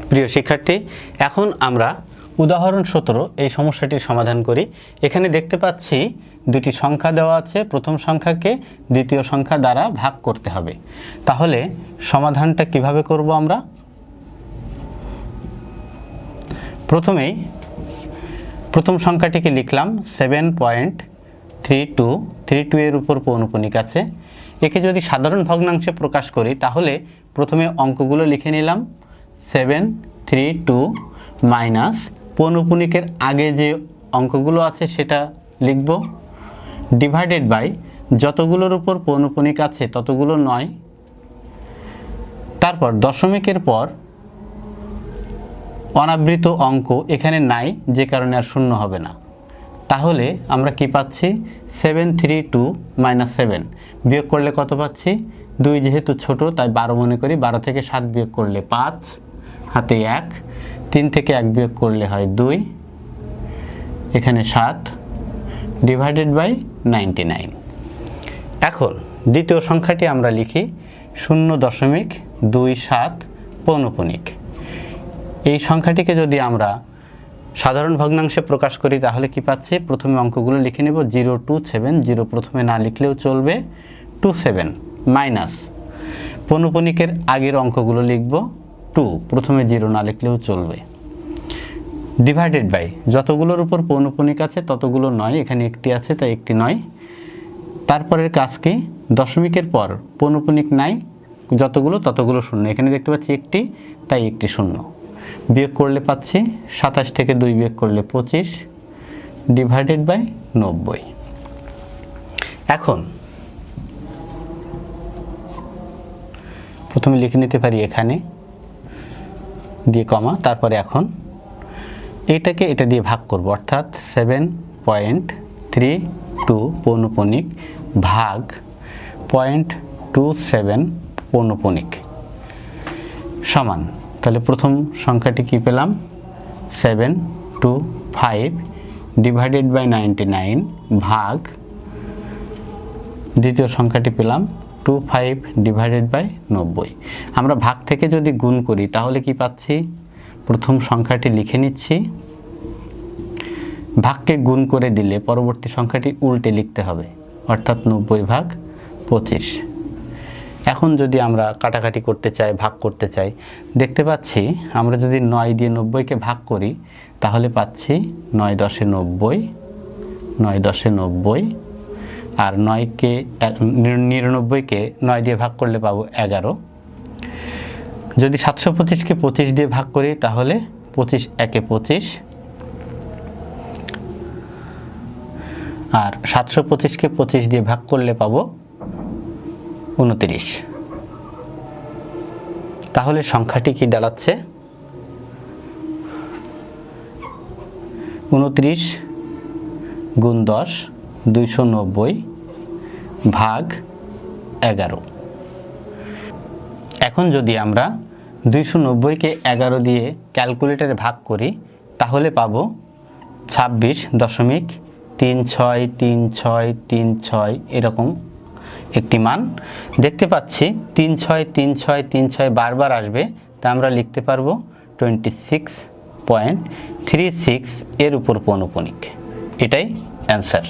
প্রিয় শিক্ষার্থী, এখন আমরা উদাহরণ 17 এই সমস্যাটির সমাধান করি। এখানে দেখতে পাচ্ছি দুটি সংখ্যা দেওয়া আছে। প্রথম সংখ্যাকে দ্বিতীয় সংখ্যা দ্বারা ভাগ করতে হবে। তাহলে সমাধানটা কিভাবে করব আমরা? প্রথমেই প্রথম সংখ্যাটিকে লিখলাম 7.32 এর উপর পৌনঃপুনিক আছে। একে যদি সাধারণ ভগ্নাংশে প্রকাশ করি তাহলে প্রথমে অঙ্কগুলো লিখে নিলাম। 732 মাইনাস পৌনঃপুনিকের আগে যে অঙ্কগুলো আছে সেটা লিখব, ডিভাইডেড বাই যতগুলোর উপর পৌনঃপুনিক আছে ততগুলো 9। তারপর দশমিকের পর অনাবৃত অঙ্ক এখানে নাই, যে কারণে আর শূন্য হবে না। তাহলে আমরা কি পাচ্ছি? 732 মাইনাস 7 বিয়োগ করলে কত পাচ্ছি? 2 যেহেতু ছোট তাই 12 মনে করি। 12 থেকে 7 বিয়োগ করলে 5, হাতে 1, 3 থেকে 1 বিয়োগ করলে হয় 2, এখানে 7, ডিভাইডেড বাই 99। এখন দ্বিতীয় সংখ্যাটি আমরা লিখি 0.27 পৌনঃপুনিক। এই সংখ্যাটিকে যদি আমরা সাধারণ ভগ্নাংশে প্রকাশ করি তাহলে কি পাচ্ছি? প্রথমে অঙ্কগুলো লিখে নেব। 027, 0 প্রথমে না লিখলেও চলবে, 27 মাইনাস পৌনঃপুনিকের আগের অঙ্কগুলো লিখব 2, প্রথমে 0 না লিখলেও চলবে, ডিভাইডেড বাই যতগুলোর উপর পৌনঃপুনিক আছে ততগুলো 9, এখানে একটি আছে তাই একটি 9। তারপরের কাজ কি? দশমিকের পর পৌনঃপুনিক নাই, যতগুলো ততগুলো শূন্য। এখানে দেখতে পাচ্ছি একটি, তাই একটি শূন্য। বিয়োগ করলে পাচ্ছি 27 থেকে 2 বিয়োগ করলে 25, ডিভাইডেড বাই 90। এখন প্রথমে লিখে নিতে পারি এখানে দিয়ে কমা, তারপরে এখন এটাকে এটা দিয়ে ভাগ করব, অর্থাৎ 7.32 পৌনঃপুনিক ভাগ 0.27 পৌনঃপুনিক সমান। তাহলে প্রথম সংখ্যাটি কি পেলাম? 725 ডিভাইডেড বাই 99 ভাগ দ্বিতীয় সংখ্যাটি পেলাম 25 ডিভাইডেড বাই 90। আমরা ভাগ থেকে যদি গুণ করি তাহলে কি পাচ্ছি? প্রথম সংখ্যাটি লিখে নিচ্ছি, ভাগকে গুণ করে দিলে পরবর্তী সংখ্যাটি উল্টে লিখতে হবে, অর্থাৎ 90 ভাগ 25। এখন যদি আমরা কাটাকাটি করতে চাই, ভাগ করতে চাই, দেখতে পাচ্ছি আমরা যদি 9 দিয়ে 90কে ভাগ করি তাহলে পাচ্ছি 9 10 90, 9 10 90, আর 9কে 99কে 9 দিয়ে ভাগ করলে পাবো 11। যদি 725কে 25 দিয়ে ভাগ করি তাহলে 25 একে 25, আর 725কে 25 দিয়ে ভাগ করলে পাবো 29। তাহলে সংখ্যাটি কি দাঁড়াচ্ছে? 29 গুণ 10 290 ভাগ 11। এখন যদি আমরা 290কে 11 দিয়ে ক্যালকুলেটরে ভাগ করি তাহলে পাবো 26.363636 এরকম একটি মান দেখতে পাচ্ছি। 363636 বারবার আসবে, তা আমরা লিখতে পারবো 26.36 এর উপর পৌনঃপুনিক। এটাই অ্যান্সার।